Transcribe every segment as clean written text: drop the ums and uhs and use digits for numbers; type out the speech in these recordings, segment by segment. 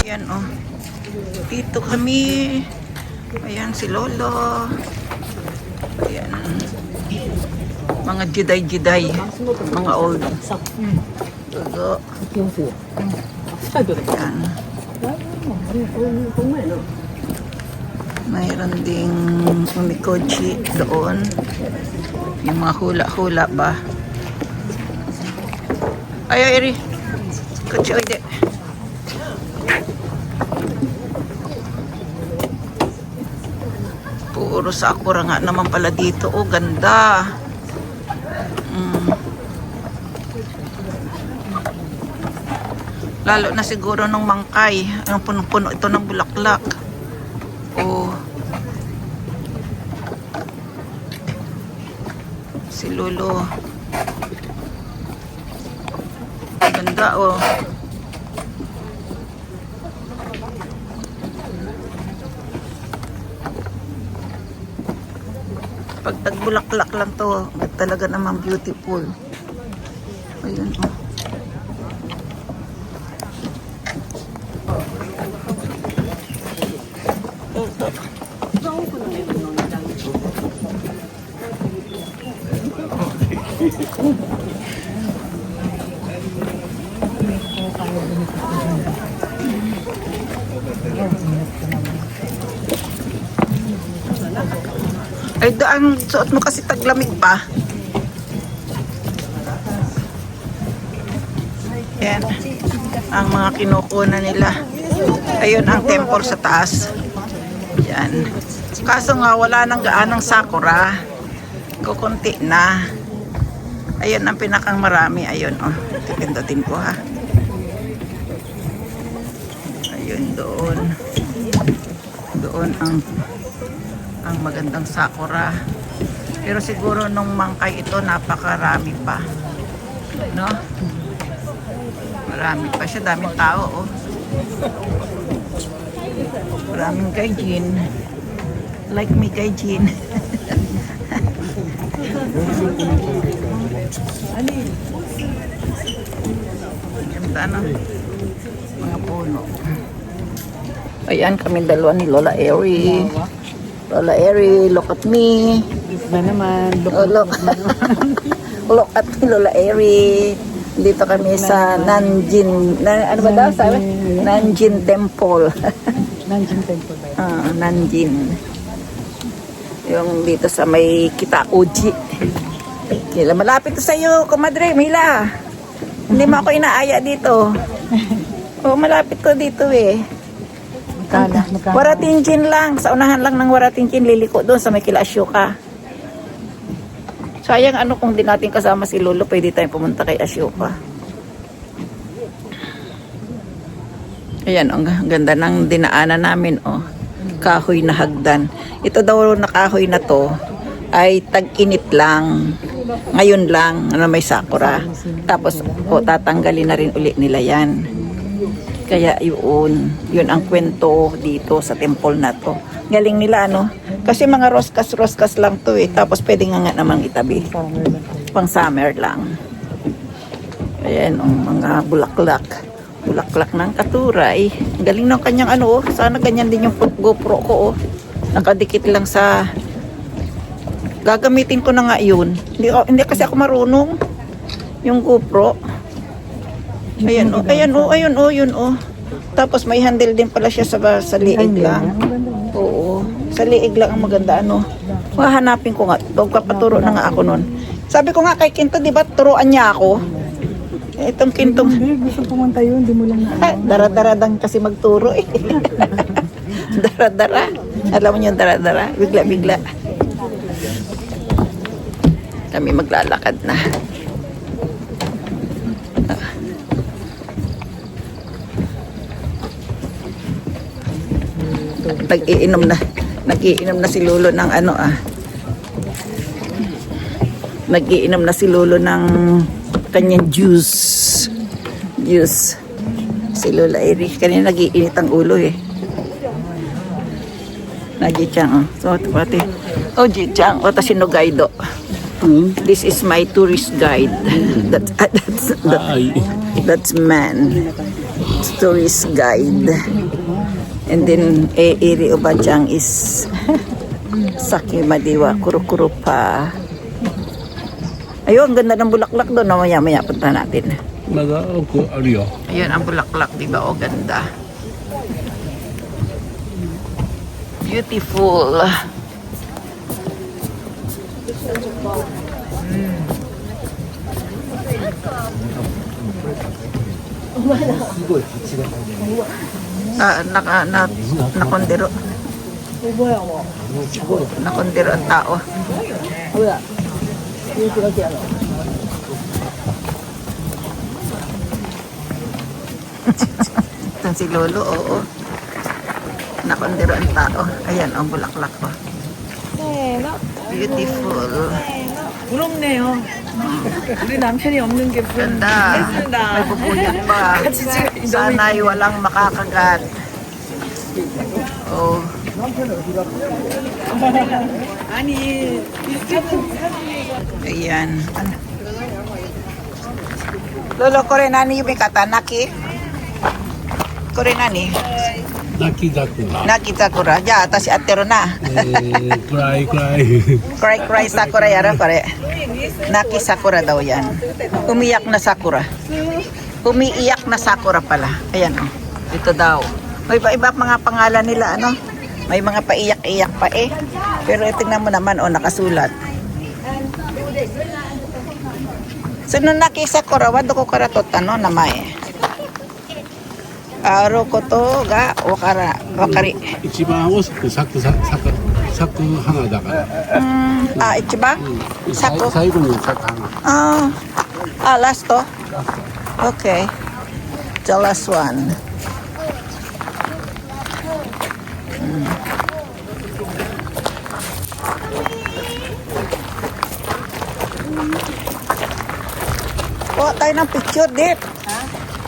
Ayan oh. Dito kami. Ayan si Lolo. Ayan. Mga Jedi. Mga old. Lolo. Ayan. Mayroon ding umikochi doon. Yung mga hula-hula ba? Ay, Eri. Kochi, oide. Puro sakura nga naman pala dito. Oh, ganda. Lalo na siguro nung mangkay. Ang puno-puno ito ng bulaklak. Oh. Si Lolo. Ganda oh. Pag tagbulaklak lang to, talaga namang beautiful. Ayun oh. Ay, ang suot mo kasi taglamig pa. Yan. Ang mga kinukuna nila. Ayun ang temple sa taas. Yan. Kaso nga wala nang gaanang sakura. Kukunti na. Ayun ang pinakang marami. Ayun oh. Tipindutin ko ha. Ayun doon. Doon ang magandang sakura. Pero siguro nung mangkay ito napakarami pa. No? Marami pa siya. Daming tao oh. Maraming gaijin. Like me gaijin. Ganda no? Mga puno. Ayan kami dalawa ni Lola Eri. Lola Eri, look at me. Ba naman, Look at me, Lola Eri. Dito kami sa Nanjing. Ano ba daw sabi? Nanjing Temple. Nanjing Temple ba? Nanjing. Yung dito sa may Kitauji. Kila malapit to sa iyo, Kumadre, Mila. Hindi mo ako inaaya dito. Oh, malapit to dito eh. Waratinjin lang. Sa unahan lang ng Waratinjin, liliko doon sa may kila Ashoka. Sayang ano kung di natin kasama si Lolo, pwede tayong pumunta kay Ashoka. Ayan, ang ganda ng dinaanan namin, oh. Kahoy na hagdan. Ito daw na kahoy na to ay tag-init lang. Ngayon lang na may sakura. Tapos, oh, tatanggalin na rin uli nila yan. Kaya yun ang kwento dito sa temple na to. Galing nila ano. Kasi mga roskas lang to eh. Tapos pwede nga namang itabi. Pang summer lang. Ayan ang mga bulaklak. Bulaklak ng katuray. Galing ng kanyang ano oh. Sana ganyan din yung GoPro ko oh. Nakadikit lang sa... Gagamitin ko na nga yun. Hindi kasi ako marunong. Yung GoPro. Ayan oh, ayun oh, yun oh. Tapos may handle din pala siya sa liig lang. Oo, sa liig lang ang maganda ano. Hahanapin ko nga, pagpapaturo na nga ako nun. Sabi ko nga kay Kinto, di ba turuan niya ako? Itong Kintong. Hindi, gusto pumunta yun, di mo lang na. Dara-dara lang kasi magturo eh. Dara-dara. Alam mo yung dara-dara, bigla-bigla. Kami maglalakad na. Nag-iinom na si Lolo ng ano ah. Nag-iinom na si Lolo ng kanyang juice. Si Lola Eri. Kanina nag-iinit ang ulo eh. Naji-chang oh. So, pati. Oh, Ji-chang. O, tasino guide. This is my tourist guide. That's man. tourist guide. And then, Iri Obajang is Saki Madiwa, Kuro-Kuro pa. Ayun, ganda ng bulaklak doon. Maya-maya punta natin. Ayun, ang bulaklak, di ba? O, ganda. Beautiful. Nakondiro. Nakondiro ang tao. Ito si Lolo, oo. Nakondiro ang tao. Ayan, ang bulaklak ko. Beautiful. 부럽네요. 우리 남편이 없는 게 Ganda. May bubuyot pa. Sana'y walang makakagat. Oh. 아니 Ayan. Lolo, kore nani yung kata? Naki? Kore nani? 泣き桜 Naki sakura. Ja, ata si Atero na. くらいくらい Cry cry sakura yara kore. Naki sakura daw yan. Umiyak na sakura. Umiiyak na sakura pala. Ayan o. Ito daw. May iba-iba mga pangalan nila ano. May mga paiyak-iyak pa eh. Pero tingnan mo naman o nakasulat. Sunod naki sakura wado ko karatot ano namae. Aro ko to ga wakari. 一番遅く咲く花だから Ichiba? 咲く最後に咲く花 last to? Okay. The last one. Kuha tayo ng picture, Dip.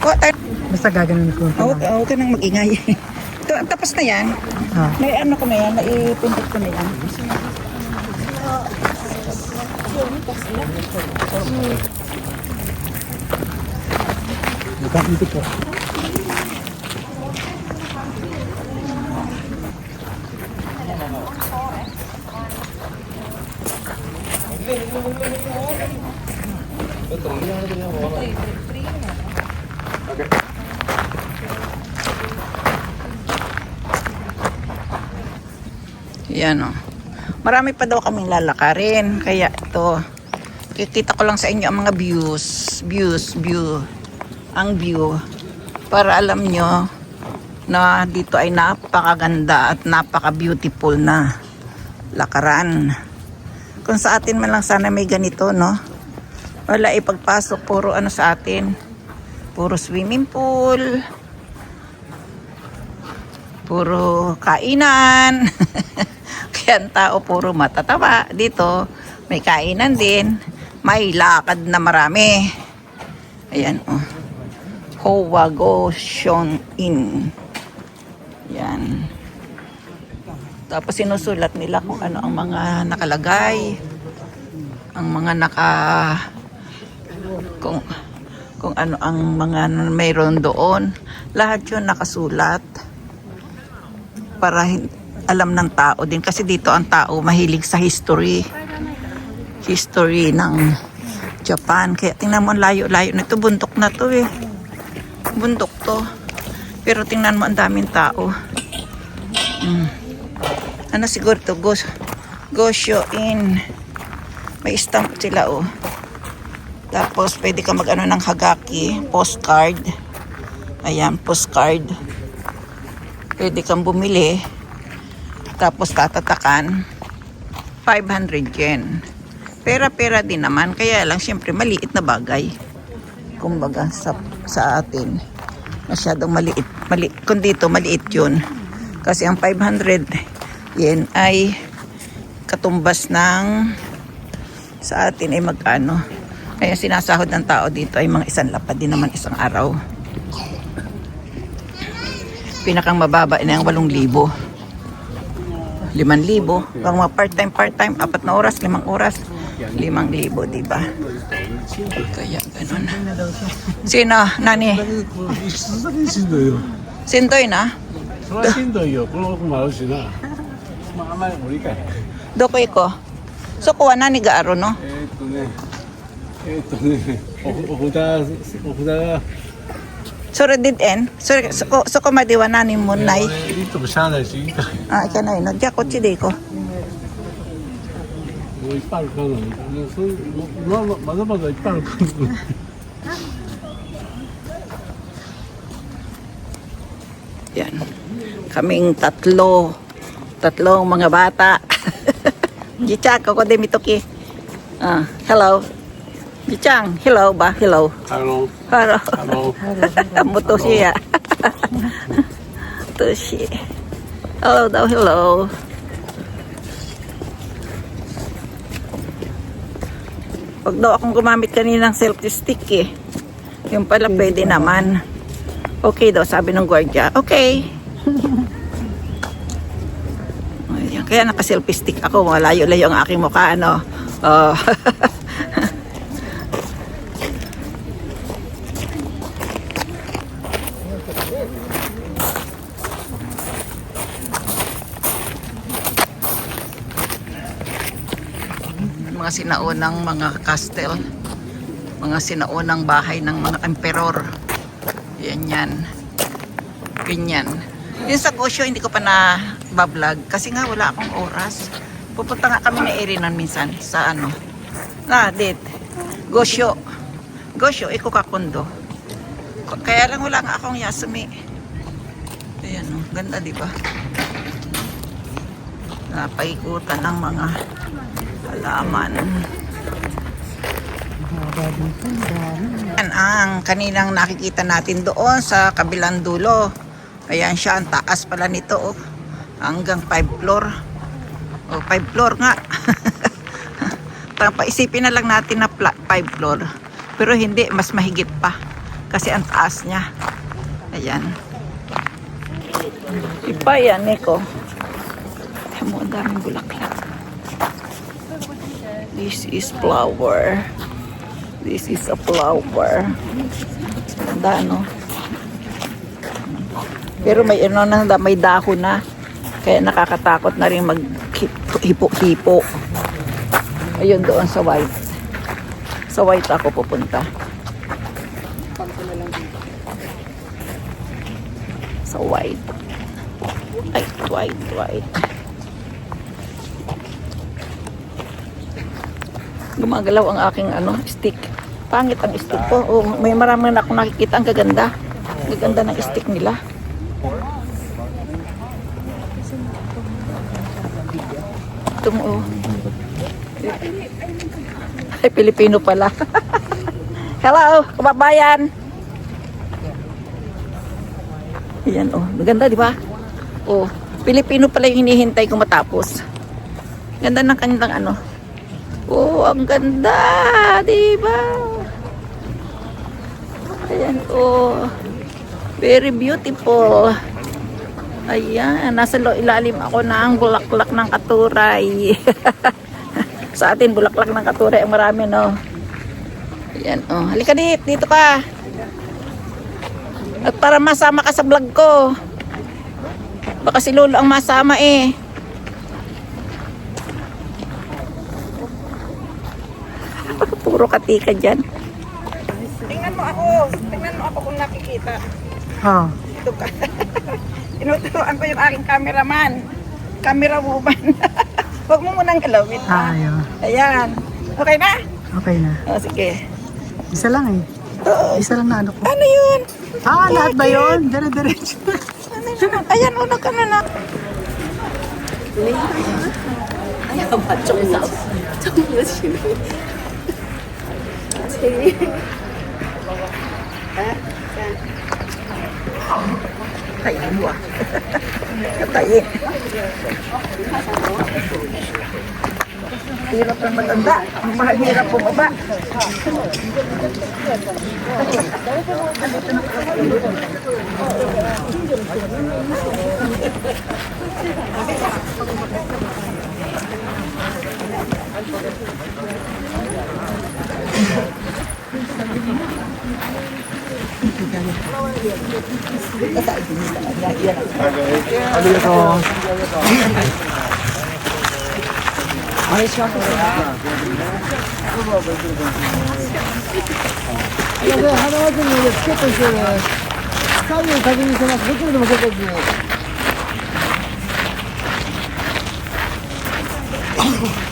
Kuha tayo. basta gaganon ko. Huwag ka nang mag-ingay. Tapos na yan. May ano ko na yan, naipindot ko na yan. dito po Yan o. Marami pa daw kaming lalakarin. Kaya ito, kikita ko lang sa inyo ang mga view. Ang view. Para alam nyo na dito ay napakaganda at napaka-beautiful na lakaran. Kung sa atin man lang sana may ganito, no? Wala ipagpasok, puro ano sa atin. Puro swimming pool. Puro kainan. Kaya ang tao puro matataba. Dito, may kainan din. May lakad na marami. Ayan, oh. Howagoshon Inn. Yan. Tapos sinusulat nila kung ano ang mga nakalagay. Ang mga kung ano ang mga mayroon doon. Lahat yun nakasulat. Para alam ng tao din. Kasi dito ang tao mahilig sa history. History ng Japan. Kaya tingnan mo, layo-layo na ito. Bundok na to eh. Bundok to. Pero tingnan mo, ang daming tao. Ano siguro to? Gosho Inn. May stamp sila oh. Tapos pwede ka mag-ano ng hagaki. Postcard. Ayan, postcard. Pwede kang bumili. Tapos tatatakan. 500 yen. Pera-pera din naman. Kaya lang, syempre, maliit na bagay. Kumbaga, sa atin. Masyadong maliit. Kung dito, maliit yun. Kasi ang 500 yen ay katumbas ng sa atin ay magkano. Kaya sinasahod ng tao dito ay mga isang lapad din naman isang araw. Pinakang mababa na yung 8,000. 5,000. Pang mga part-time, 4 na oras, 5 oras. 5,000, diba? Kaya Ganun. Sino? Nani? 鈴木しんどいよ。 Sintoy na? それはしんどいよ。この子もあるしな。まあ、あんまり無理かい。Dokoy ko. So, kuha na ni Gaaro, no? お札が。 So, did end? So, kumadiwa na ni Munay. いつもしゃあないし、いいかい。 Ah, ika na yun. Diya, kotsi de ko. もういっぱいあるからな。もうそういうまだまだいっぱいあるから。 Yan. Kaming tatlong mga bata. Jichak, ako din mitoki. Hello. Jichang, hello ba? Hello. Hello. Hello. Mutoshi ya. Mutoshi. Hello daw, hello. Wag daw akong gumamit kaninang selfie stick eh. Yung pala pwede naman. Okay daw, sabi ng gwardiya. Okay. Ayan, kaya naka-selfie stick ako. Malayo-layo ang aking mukha, ano. Oh. Mga sinaunang mga castle. Mga sinaunang bahay ng mga emperor. Yan. Ganyan. Yung sa Gosyo, hindi ko pa na bablog kasi nga wala akong oras. Pupunta nga kami na Irinan minsan sa ano. Dit. Gosyo. Gosyo, iko kakundo. Kaya lang wala nga akong Yasumi. Ayan, oh, ganda di ba? Napaikutan ng mga halaman. Yan ang kaninang nakikita natin doon sa kabilang dulo. Ayan siya, ang taas pala nito. Oh. Hanggang 5 floor. Oh, 5 floor nga. Paisipin na lang natin na 5 floor. Pero hindi, mas mahigit pa. Kasi ang taas niya. Ayan. Iba yan, Neko. Ang daming bulaklak. This is flower. This is a flower. Ganda, no? Pero may ano na, may dahon na. Kaya nakakatakot na rin mag-hipo-hipo. Ayun doon sa white. Sa white ako pupunta. Sa white. Ay, white. Gumagalaw ang aking stick. Pangit ang stick ko. Oh, may marami na akong nakikita. Ang gaganda. Gaganda ng stick nila. Ito mo. Ay, Pilipino pala. Hello, kababayan. Ayan, oh. Maganda, di ba? Oh, Pilipino pala yung hinihintay ko matapos. Ganda ng kanilang Oh, ang ganda, di ba? Ayan, oh. Very beautiful. Ayan, nasa ilalim ako ng bulaklak ng katuray. Sa atin, bulaklak ng katuray ang marami, no? Ayan, oh. Halika dito ka. At para masama ka sa vlog ko. Baka si Lolo ang masama eh. Puro katika dyan. Tingnan mo ako kung nakikita. Oh. Ito ka. Tinuturuan ko yung aking cameraman. Camera woman. Huwag mo munang galawin. Ayun. Ayan. Okay na? Okay na. O, sige. Isa lang eh. Isa lang na ano ko. Ano yun? Lahat ba yun? Dire-diretso. Ano yun? Ayan, una ka na na. Katayin mo ah. Katayin. Hirap na matanda. Mahirap bumaba. 花輪君のチケットして3名確認してます。どちらでも結構です。